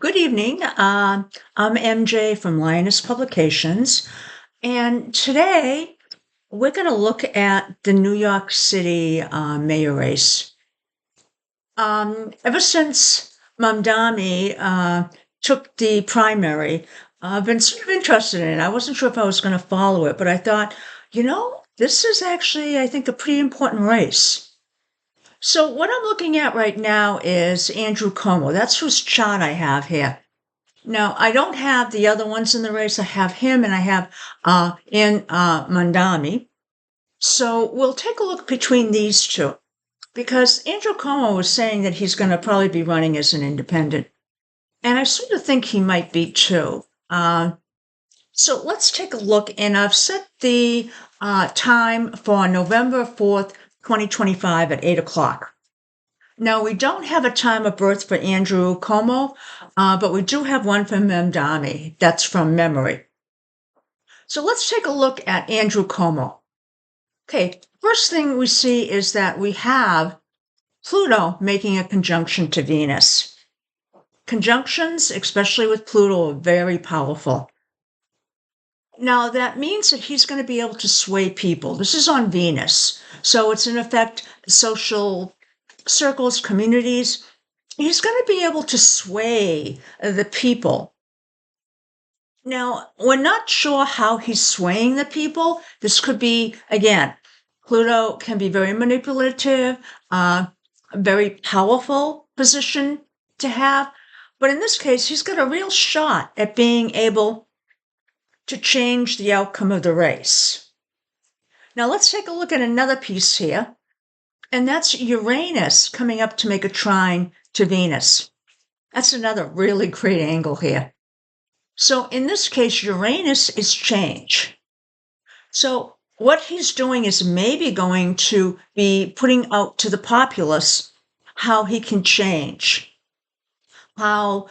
Good evening. I'm MJ from Lioness Publications, and today we're going to look at the New York City mayor race. Ever since Mamdani took the primary, I've been sort of interested in it. I wasn't sure if I was going to follow it, but I thought, this is actually, I think, a pretty important race. So what I'm looking at right now is Andrew Cuomo. That's whose chart I have here. Now, I don't have the other ones in the race. I have him and I have Mandami. So we'll take a look between these two because Andrew Cuomo was saying that he's going to probably be running as an independent. And I sort of think he might be too. So let's take a look. And I've set the time for November 4th, 2025 at 8 o'clock. Now, we don't have a time of birth for Andrew Cuomo, but we do have one for Mandami. That's from memory. So let's take a look at Andrew Cuomo. Okay, first thing we see is that we have Pluto making a conjunction to Venus. Conjunctions, especially with Pluto, are very powerful. Now, that means that he's going to be able to sway people. This is on Venus. So it's in effect social circles, communities. He's going to be able to sway the people. Now, we're not sure how he's swaying the people. This could be, again, Pluto can be very manipulative, a very powerful position to have. But in this case, he's got a real shot at being able to change the outcome of the race. Now, let's take a look at another piece here, and that's Uranus coming up to make a trine to Venus. That's another really great angle here. So in this case, Uranus is change. So what he's doing is maybe going to be putting out to the populace how he can change, how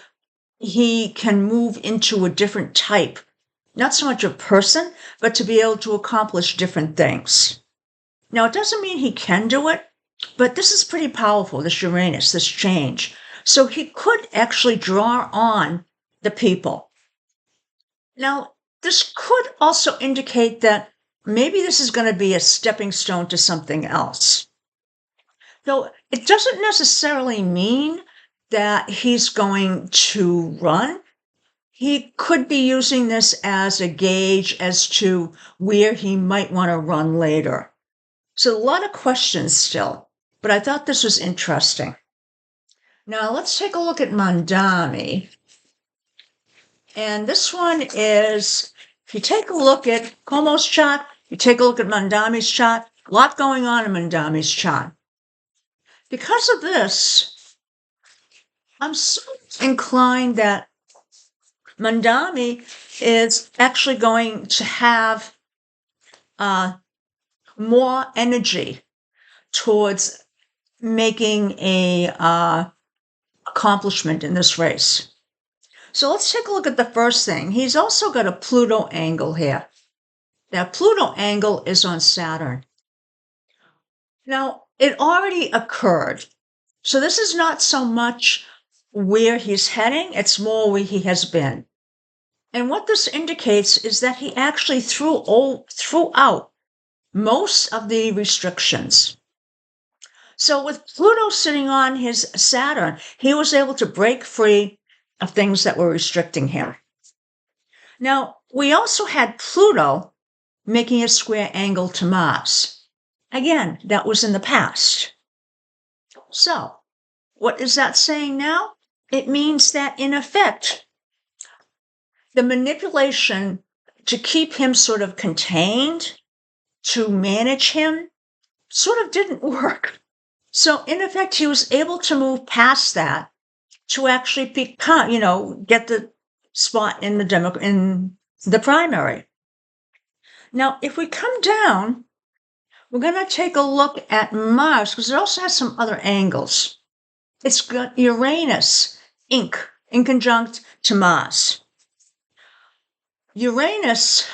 he can move into a different type, not so much a person, but to be able to accomplish different things. Now, it doesn't mean he can do it, but this is pretty powerful, this Uranus, this change. So he could actually draw on the people. Now, this could also indicate that maybe this is going to be a stepping stone to something else. Though it doesn't necessarily mean that he's going to run. He could be using this as a gauge as to where he might want to run later. So a lot of questions still, but I thought this was interesting. Now let's take a look at Mandami. And this one is, if you take a look at Cuomo's chart, you take a look at Mandami's chart, a lot going on in Mandami's chart. Because of this, I'm so inclined that Mandami is actually going to have more energy towards making a accomplishment in this race. So let's take a look at the first thing. He's also got a Pluto angle here. That Pluto angle is on Saturn. Now, it already occurred. So this is not so much where he's heading, it's more where he has been. And what this indicates is that he actually threw out most of the restrictions. So with Pluto sitting on his Saturn, he was able to break free of things that were restricting him. Now, we also had Pluto making a square angle to Mars. Again, that was in the past. So, what is that saying now? It means that, in effect, the manipulation to keep him sort of contained, to manage him, sort of didn't work. So, in effect, he was able to move past that to actually become, get the spot in the primary. Now, if we come down, we're going to take a look at Mars because it also has some other angles. It's got Uranus, in conjunct to Mars. Uranus,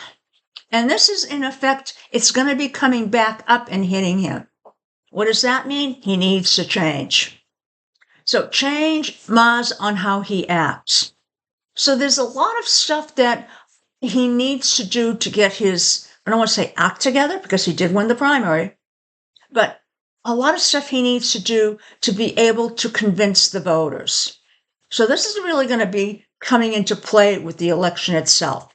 and this is in effect, it's going to be coming back up and hitting him. What does that mean? He needs to change. So change Mars on how he acts. So there's a lot of stuff that he needs to do to get his, I don't want to say act together because he did win the primary, but a lot of stuff he needs to do to be able to convince the voters. So this is really going to be coming into play with the election itself.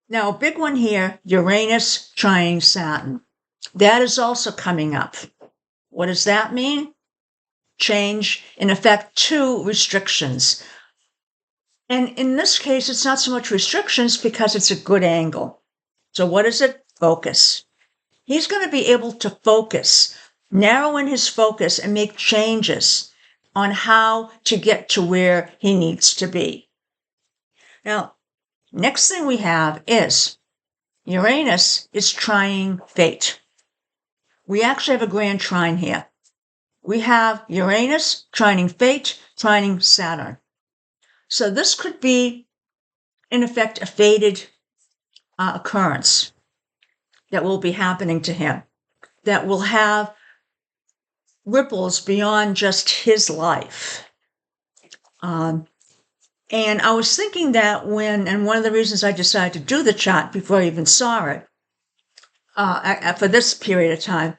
Now, a big one here, Uranus trining Saturn. That is also coming up. What does that mean? Change, in effect, 2 restrictions. And in this case, it's not so much restrictions because it's a good angle. So what is it? Focus. He's going to be able to focus, narrow in his focus and make changes on how to get to where he needs to be. Now, next thing we have is Uranus is trining fate. We actually have a grand trine here. We have Uranus trining fate, trining Saturn. So this could be, in effect, a fated occurrence that will be happening to him, that will have ripples beyond just his life. And I was thinking that and one of the reasons I decided to do the chart before I even saw it, for this period of time,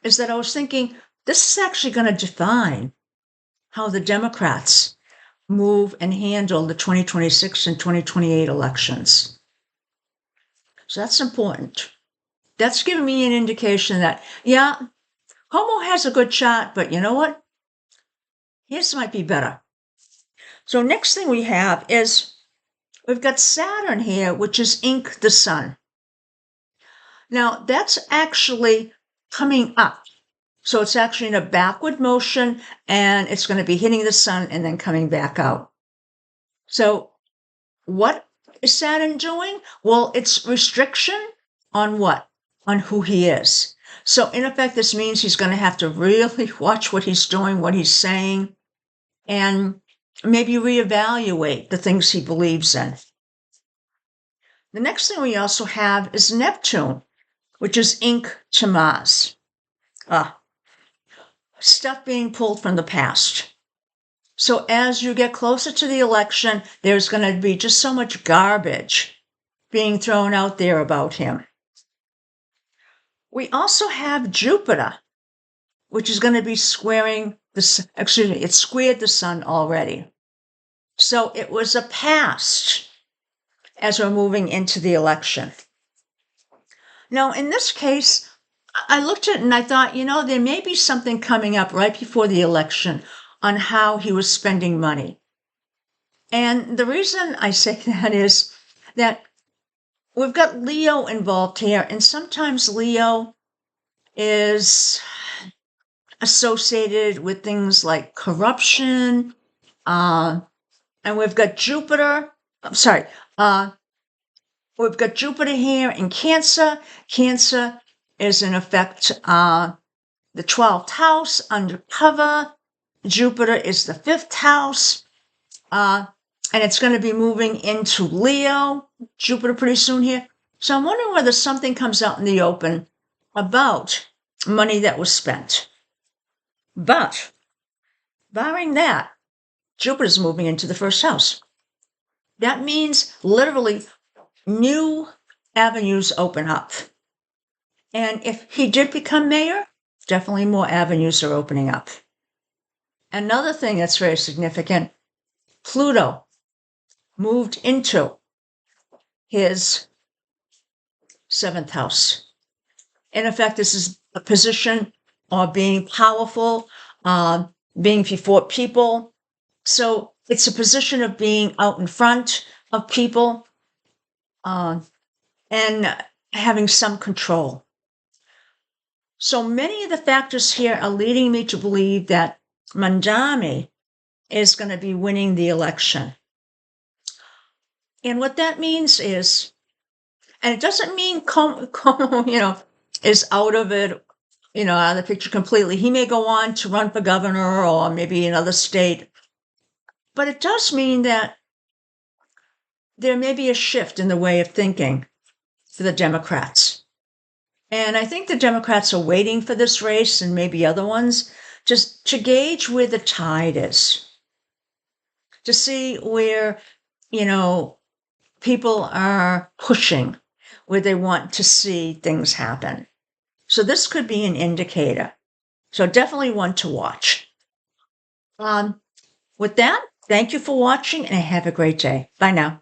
is that I was thinking this is actually going to define how the Democrats move and handle the 2026 and 2028 elections. So that's important. That's giving me an indication that, yeah, Cuomo has a good chart, but you know what? His might be better. So next thing we have is we've got Saturn here, which is ink the sun. Now, that's actually coming up. So it's actually in a backward motion, and it's going to be hitting the sun and then coming back out. So what is Saturn doing? Well, it's restriction on what? On who he is. So in effect, this means he's going to have to really watch what he's doing, what he's saying, and maybe reevaluate the things he believes in. The next thing we also have is Neptune, which is ink to Mars. Stuff being pulled from the past. So as you get closer to the election, there's going to be just so much garbage being thrown out there about him. We also have Jupiter, which is going to be squaring it's squared the sun already. So it was a past as we're moving into the election. Now, in this case, I looked at it and I thought, there may be something coming up right before the election on how he was spending money. And the reason I say that is that we've got Leo involved here, and sometimes Leo is associated with things like corruption, and we've got Jupiter. We've got Jupiter here in Cancer. Cancer is in effect the 12th house, undercover. Jupiter is the 5th house, and it's going to be moving into Leo, Jupiter pretty soon here. So I'm wondering whether something comes out in the open about money that was spent. But barring that, Jupiter's moving into the 1st house. That means literally new avenues open up. And if he did become mayor, definitely more avenues are opening up. Another thing that's very significant, Pluto moved into his 7th house. In effect, this is a position of being powerful, being before people. So it's a position of being out in front of people and having some control. So many of the factors here are leading me to believe that Mandami is going to be winning the election. And what that means is, and it doesn't mean Cuomo, is out of it, out of the picture completely. He may go on to run for governor or maybe another state. But it does mean that there may be a shift in the way of thinking for the Democrats. And I think the Democrats are waiting for this race and maybe other ones just to gauge where the tide is, to see where, people are pushing, where they want to see things happen. So this could be an indicator. So definitely one to watch. With that, thank you for watching and have a great day. Bye now.